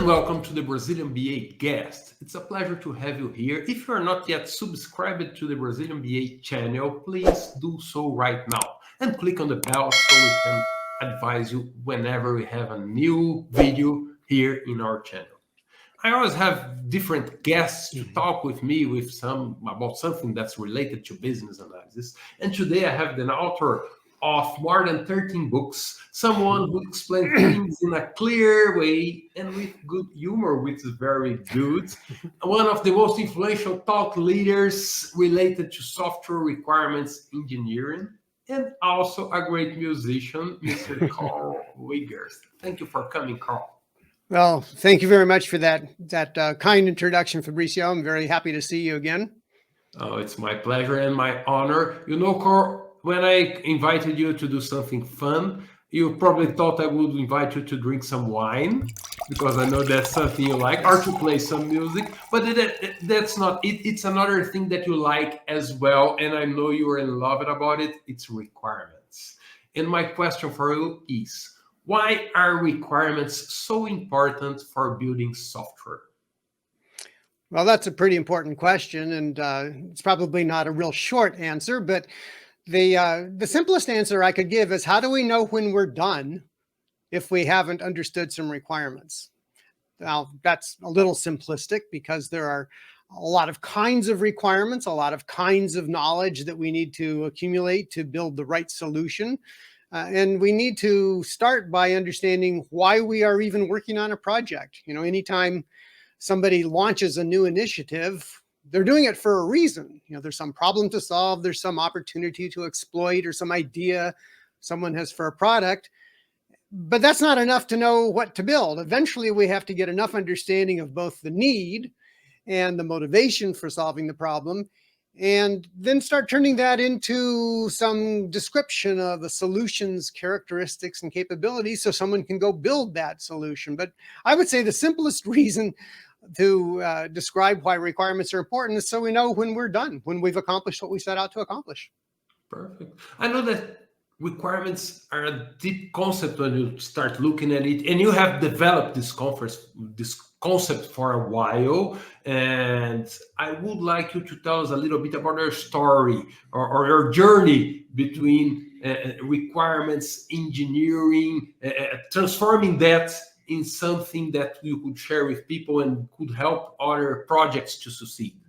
and welcome to the Brazilian BA Guest. It's a pleasure to have you here. If you are not yet subscribed to the Brazilian BA channel, please do so right now and click on the bell so we can advise you whenever we have a new video here in our channel. I always have different guests to talk with me about something that's related to business analysis. And today I have the author of more than 13 books, someone who explains things in a clear way and with good humor, which is very good. One of the most influential thought leaders related to software requirements engineering, and also a great musician, Mr. Carl Wiggers. Thank you for coming, Carl. Well, thank you very much for that kind introduction, Fabricio. I'm very happy to see you again. Oh, it's my pleasure and my honor. You know, Carl, when I invited you to do something fun, you probably thought I would invite you to drink some wine, because I know that's something you like, or to play some music. But that's not it. It's another thing that you like as well, and I know you're in love about it. It's requirements. And my question for you is, why are requirements so important for building software? Well, that's a pretty important question, and it's probably not a real short answer, but the simplest answer I could give is, how do we know when we're done if we haven't understood some requirements? Now, that's a little simplistic because there are a lot of kinds of requirements, a lot of kinds of knowledge that we need to accumulate to build the right solution. And we need to start by understanding why we are even working on a project. You know, anytime somebody launches a new initiative, they're doing it for a reason. You know, there's some problem to solve, there's some opportunity to exploit, or some idea someone has for a product. But that's not enough to know what to build. Eventually, we have to get enough understanding of both the need and the motivation for solving the problem, and then start turning that into some description of the solution's characteristics and capabilities so someone can go build that solution. But I would say the simplest reason to describe why requirements are important is so we know when we're done, when we've accomplished what we set out to accomplish. Perfect. I know that requirements are a deep concept when you start looking at it, and you have developed this concept for a while. And I would like you to tell us a little bit about your story or your journey between requirements engineering, transforming that in something that you could share with people and could help other projects to succeed.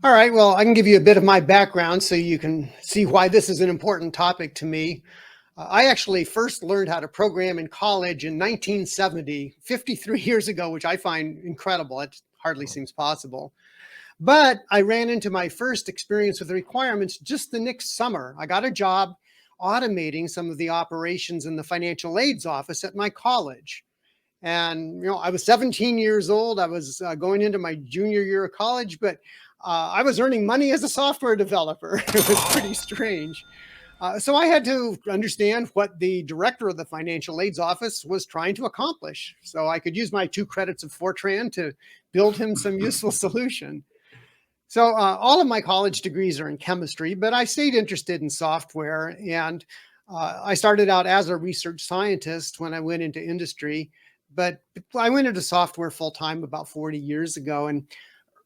All right, well, I can give you a bit of my background so you can see why this is an important topic to me. I actually first learned how to program in college in 1970, 53 years ago, which I find incredible. It hardly seems possible. But I ran into my first experience with requirements just the next summer. I got a job automating some of the operations in the financial aids office at my college. And, you know, I was 17 years old. I was going into my junior year of college, but I was earning money as a software developer. It was pretty strange. So I had to understand what the director of the financial aids office was trying to accomplish, so I could use my 2 credits of Fortran to build him some useful solution. So all of my college degrees are in chemistry, but I stayed interested in software. And I started out as a research scientist when I went into industry, but I went into software full-time about 40 years ago. And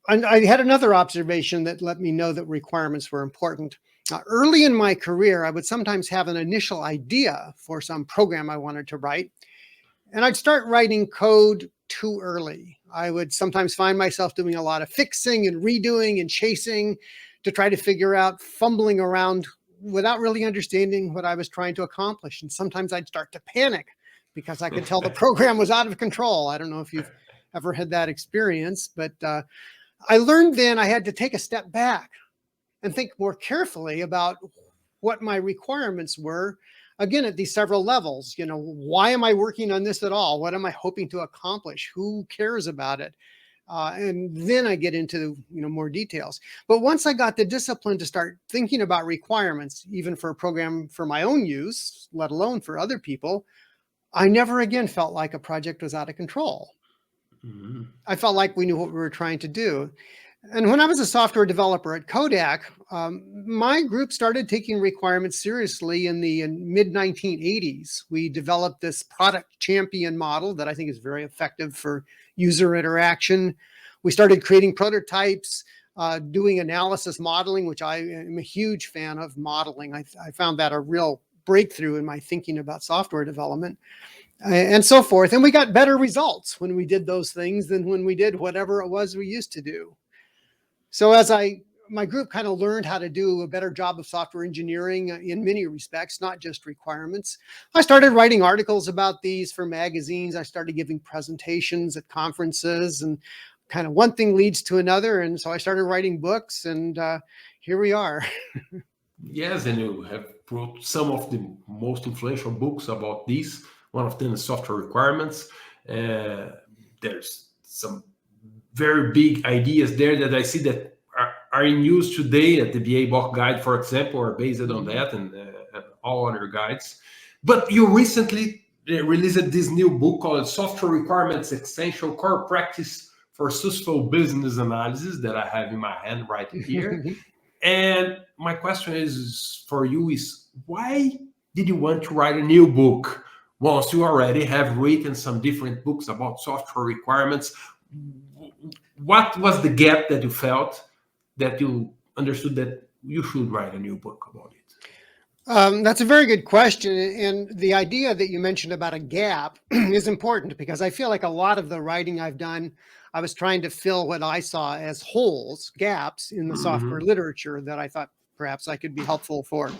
I had another observation that let me know that requirements were important. Early in my career, I would sometimes have an initial idea for some program I wanted to write, and I'd start writing code too early. I would sometimes find myself doing a lot of fixing and redoing and chasing to try to figure out, fumbling around without really understanding what I was trying to accomplish. And sometimes I'd start to panic because I could tell the program was out of control. I don't know if you've ever had that experience, but I learned then I had to take a step back and think more carefully about what my requirements were, again, at these several levels. You know, why am I working on this at all? What am I hoping to accomplish? Who cares about it? And then I get into, you know, more details. But once I got the discipline to start thinking about requirements, even for a program for my own use, let alone for other people, I never again felt like a project was out of control. I felt like we knew what we were trying to do. And when I was a software developer at Kodak, my group started taking requirements seriously in the mid-1980s. We developed this product champion model that I think is very effective for user interaction. We started creating prototypes, doing analysis modeling, which I am a huge fan of modeling. I found that a real breakthrough in my thinking about software development, and so forth. And we got better results when we did those things than when we did whatever it was we used to do. So as my group kind of learned how to do a better job of software engineering in many respects, not just requirements, I started writing articles about these for magazines. I started giving presentations at conferences, and kind of one thing leads to another. And so I started writing books, and here we are. Yes, and you have wrote some of the most influential books about this. One of them is Software Requirements. There's some very big ideas there that I see that are in use today at the BA Book Guide, for example, are based on that, and all other guides. But you recently released this new book called Software Requirements Essential Core Practice for Successful Business Analysis that I have in my hand right here. And my question is for you is, why did you want to write a new book once you already have written some different books about software requirements? What was the gap that you felt that you understood that you should write a new book about it? That's a very good question. And the idea that you mentioned about a gap is important, because I feel like a lot of the writing I've done, I was trying to fill what I saw as holes, gaps in the software literature that I thought perhaps I could be helpful for.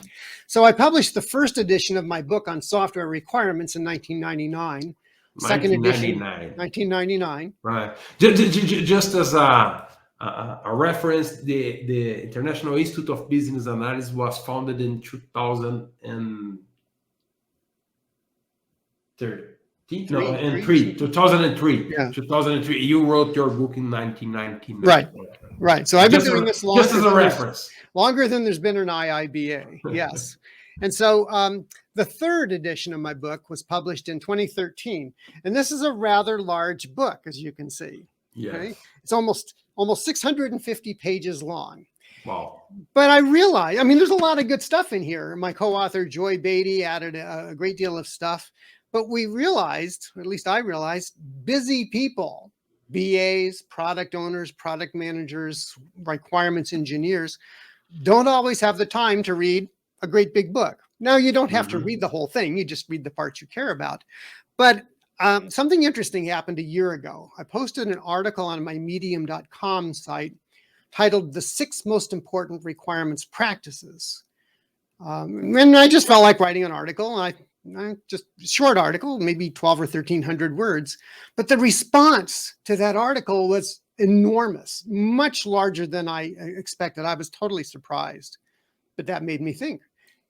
So I published the first edition of my book on software requirements in 1999. Second edition, 1999. Right. Just as a reference, the International Institute of Business Analysis was founded in 2003. 2003. Yeah. 2003. You wrote your book in 1999. Right. So I've been doing this longer. Just as a reference. Longer than there's been an IIBA. Yes. And so the third edition of my book was published in 2013. And this is a rather large book, as you can see. Yes. Okay? It's almost 650 pages long. Wow. But I realized, there's a lot of good stuff in here. My co-author, Joy Beatty, added a great deal of stuff. But we realized, or at least I realized, busy people, BAs, product owners, product managers, requirements engineers, don't always have the time to read a great big book. Now, you don't have to read the whole thing. You just read the parts you care about. But something interesting happened a year ago. I posted an article on my medium.com site titled The 6 Most Important Requirements Practices. And I just felt like writing an article. I just a short article, maybe 12 or 1300 words. But the response to that article was enormous, much larger than I expected. I was totally surprised. But that made me think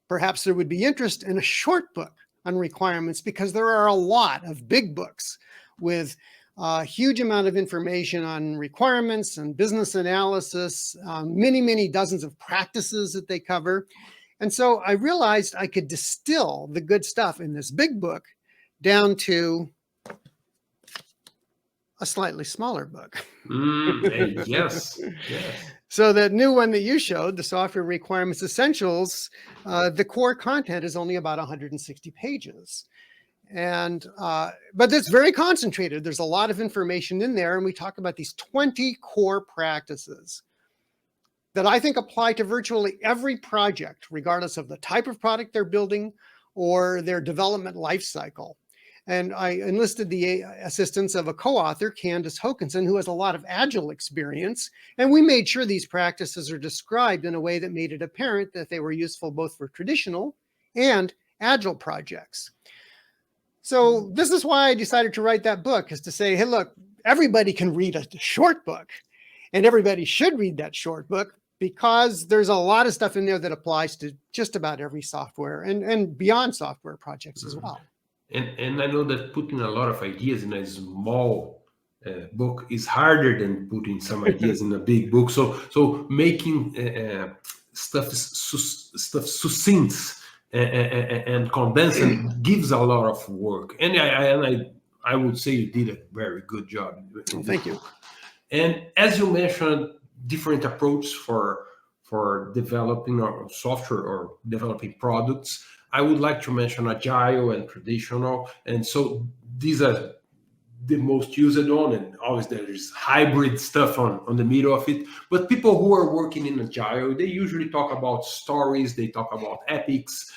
perhaps there would be interest in a short book on requirements, because there are a lot of big books with a huge amount of information on requirements and business analysis, many, many dozens of practices that they cover. And so I realized I could distill the good stuff in this big book down to a slightly smaller book. Yes. So that new one that you showed, the Software Requirements Essentials, the core content is only about 160 pages. And but it's very concentrated. There's a lot of information in there. And we talk about these 20 core practices that I think apply to virtually every project, regardless of the type of product they're building or their development life cycle. And I enlisted the assistance of a co-author, Candace Hokanson, who has a lot of Agile experience. And we made sure these practices are described in a way that made it apparent that they were useful both for traditional and Agile projects. So this is why I decided to write that book, is to say, hey, look, everybody can read a short book, and everybody should read that short book, because there's a lot of stuff in there that applies to just about every software and beyond software projects as well. And I know that putting a lot of ideas in a small book is harder than putting some ideas in a big book. So making stuff succinct and condensing gives a lot of work. And I would say you did a very good job. Thank you. And as you mentioned different approaches for developing our software or developing products. I would like to mention agile and traditional, and so these are the most used on, and always there is hybrid stuff on the middle of it. But people who are working in agile, they usually talk about stories, they talk about epics,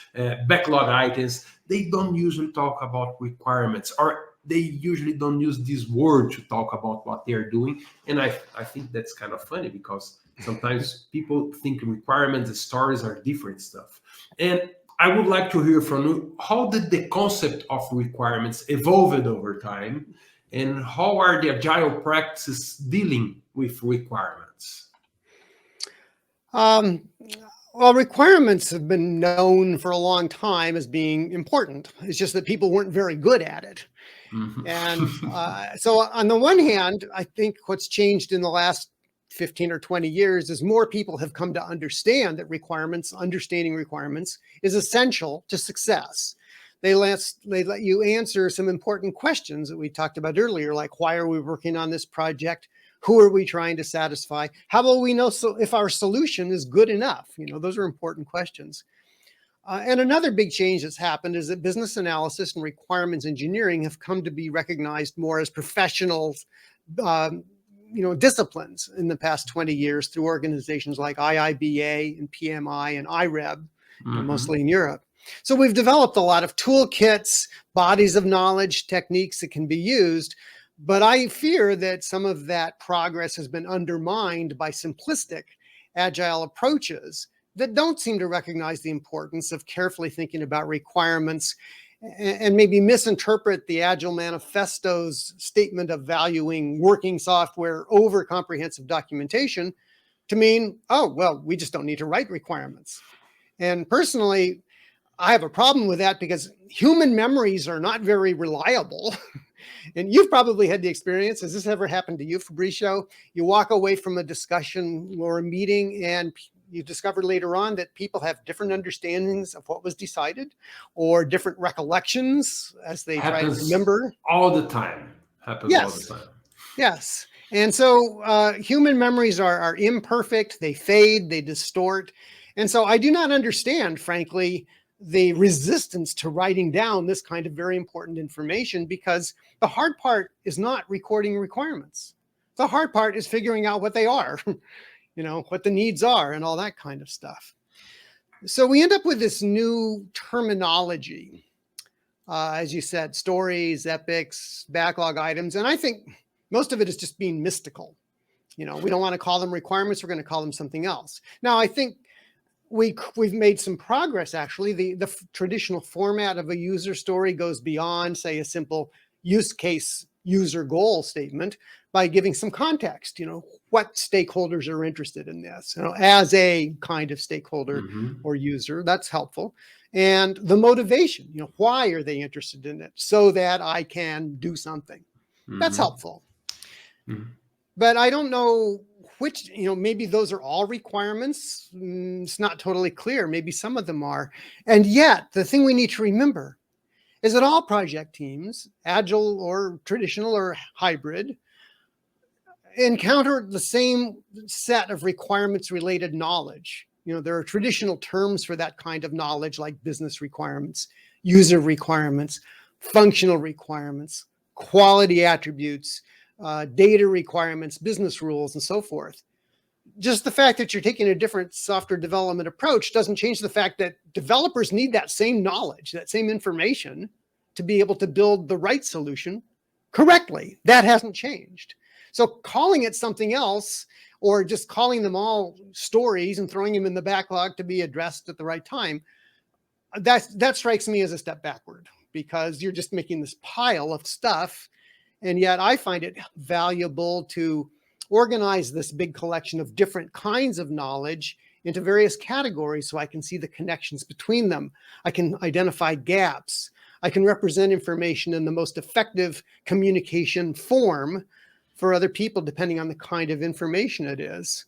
backlog items. They don't usually talk about requirements, or they usually don't use this word to talk about what they're doing. And I think that's kind of funny, because sometimes people think requirements and stories are different stuff. And I would like to hear from you, how did the concept of requirements evolved over time, and how are the agile practices dealing with requirements? Um, well, requirements have been known for a long time as being important. It's just that people weren't very good at it. And so on the one hand, I think what's changed in the last 15 or 20 years is more people have come to understand that understanding requirements is essential to success. They let you answer some important questions that we talked about earlier, like why are we working on this project? Who are we trying to satisfy? How will we know if our solution is good enough? Those are important questions. And another big change that's happened is that business analysis and requirements engineering have come to be recognized more as professional disciplines in the past 20 years through organizations like IIBA and PMI and IREB, mostly in Europe. So we've developed a lot of toolkits, bodies of knowledge, techniques that can be used. But I fear that some of that progress has been undermined by simplistic agile approaches that don't seem to recognize the importance of carefully thinking about requirements, and maybe misinterpret the Agile Manifesto's statement of valuing working software over comprehensive documentation to mean, oh, well, we just don't need to write requirements. And personally, I have a problem with that, because human memories are not very reliable. And you've probably had the experience. Has this ever happened to you, Fabricio? You walk away from a discussion or a meeting and you discover later on that people have different understandings of what was decided, or different recollections as they try to remember. All the time. Happens all the time. Yes. And so human memories are imperfect. They fade, they distort. And so I do not understand, frankly, the resistance to writing down this kind of very important information, because the hard part is not recording requirements. The hard part is figuring out what they are. What the needs are and all that kind of stuff. So we end up with this new terminology, as you said, stories, epics, backlog items. And I think most of it is just being mystical. We don't want to call them requirements. We're going to call them something else. Now, I think we've made some progress, actually. The traditional format of a user story goes beyond, say, a simple use case user goal statement by giving some context, what stakeholders are interested in this, as a kind of stakeholder or user. That's helpful. And the motivation, why are they interested in it? So that I can do something. That's helpful. But I don't know which, maybe those are all requirements. It's not totally clear. Maybe some of them are. And yet the thing we need to remember is that all project teams, agile or traditional or hybrid, encounter the same set of requirements related knowledge. There are traditional terms for that kind of knowledge, like business requirements, user requirements, functional requirements, quality attributes, data requirements, business rules, and so forth. Just the fact that you're taking a different software development approach doesn't change the fact that developers need that same knowledge, that same information, to be able to build the right solution correctly. That hasn't changed. So calling it something else, or just calling them all stories and throwing them in the backlog to be addressed at the right time, that strikes me as a step backward, because you're just making this pile of stuff. And yet I find it valuable to organize this big collection of different kinds of knowledge into various categories so I can see the connections between them. I can identify gaps. I can represent information in the most effective communication form for other people, depending on the kind of information it is.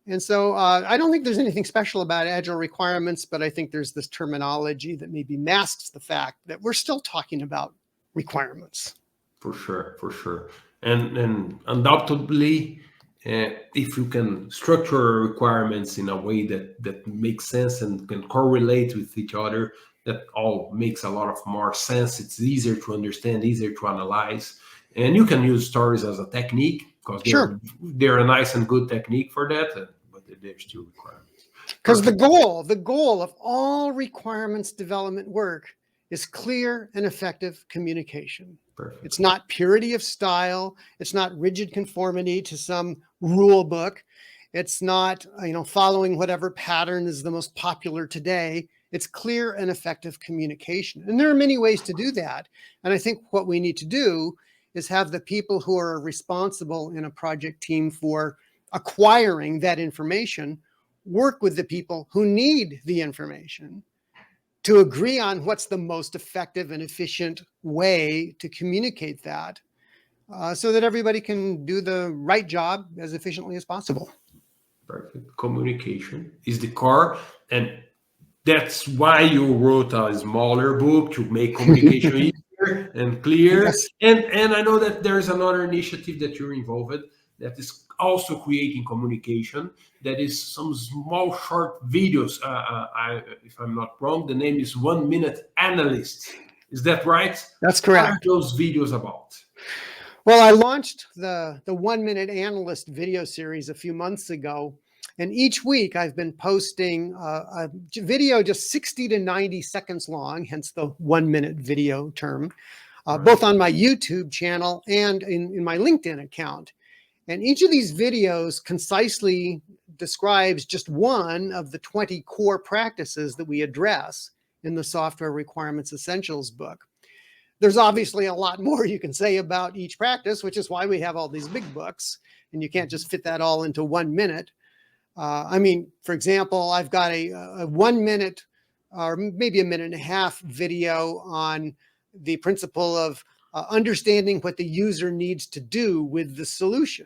And so I don't think there's anything special about agile requirements, but I think there's this terminology that maybe masks the fact that we're still talking about requirements. For sure. And undoubtedly, if you can structure requirements in a way that makes sense and can correlate with each other, that all makes a lot of more sense. It's easier to understand, easier to analyze, and you can use stories as a technique because they're a nice and good technique for that, but they're still requirements. Because the goal of all requirements development work is clear and effective communication. Perfect. It's not purity of style. It's not rigid conformity to some rule book. It's not, following whatever pattern is the most popular today. It's clear and effective communication. And there are many ways to do that. And I think what we need to do is have the people who are responsible in a project team for acquiring that information work with the people who need the information to agree on what's the most effective and efficient way to communicate that, so that everybody can do the right job as efficiently as possible. Perfect. Communication is the core, and that's why you wrote a smaller book to make communication easier and clear. Yes. And I know that there's another initiative that you're involved in that is also creating communication. That is some small short videos. If I'm not wrong, the name is 1 Minute Analyst. Is that right? That's correct. What are those videos about? Well, I launched the 1 Minute Analyst video series a few months ago. And each week I've been posting a video just 60 to 90 seconds long, hence the 1 minute video term, both on my YouTube channel and in my LinkedIn account. And each of these videos concisely describes just one of the 20 core practices that we address in the Software Requirements Essentials book. There's obviously a lot more you can say about each practice, which is why we have all these big books, and you can't just fit that all into 1 minute. For example, I've got a 1 minute or maybe a minute and a half video on the principle of understanding what the user needs to do with the solution,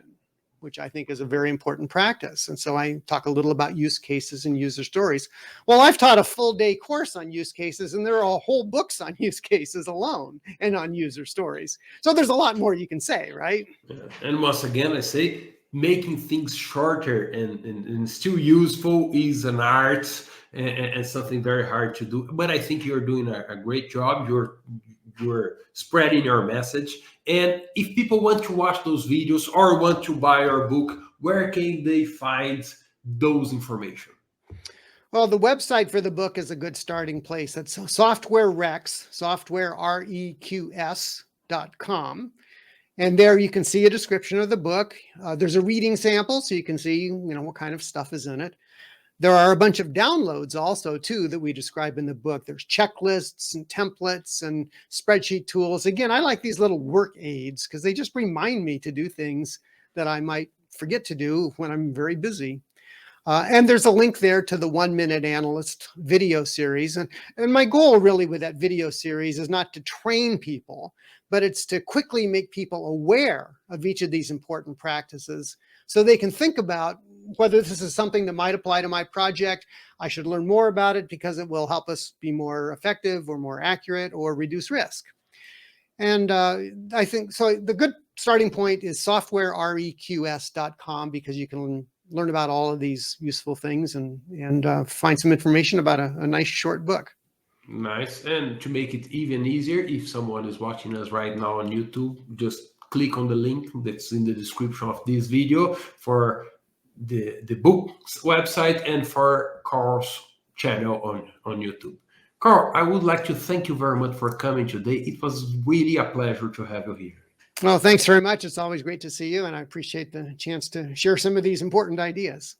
which I think is a very important practice. And so I talk a little about use cases and user stories. Well, I've taught a full day course on use cases, and there are whole books on use cases alone and on user stories. So there's a lot more you can say, right? Yeah. And once again, I say, making things shorter and still useful is an art and something very hard to do. But I think you're doing a great job. You're spreading your message. And if people want to watch those videos or want to buy your book, where can they find those information? Well, the website for the book is a good starting place. It's SoftwareReqs, softwarereqs.com. And there you can see a description of the book. There's a reading sample, so you can see, what kind of stuff is in it. There are a bunch of downloads also, too, that we describe in the book. There's checklists and templates and spreadsheet tools. Again, I like these little work aids because they just remind me to do things that I might forget to do when I'm very busy. And there's a link there to the 1 Minute Analyst video series. And my goal really with that video series is not to train people, but it's to quickly make people aware of each of these important practices so they can think about whether this is something that might apply to my project. I should learn more about it because it will help us be more effective or more accurate or reduce risk. And I think so. The good starting point is softwarereqs.com because you can learn about all of these useful things and find some information about a nice short book. Nice. And to make it even easier, if someone is watching us right now on YouTube, just click on the link that's in the description of this video for the book's website and for Carl's channel on YouTube. Carl, I would like to thank you very much for coming today. It was really a pleasure to have you here. Well, thanks very much. It's always great to see you, and I appreciate the chance to share some of these important ideas.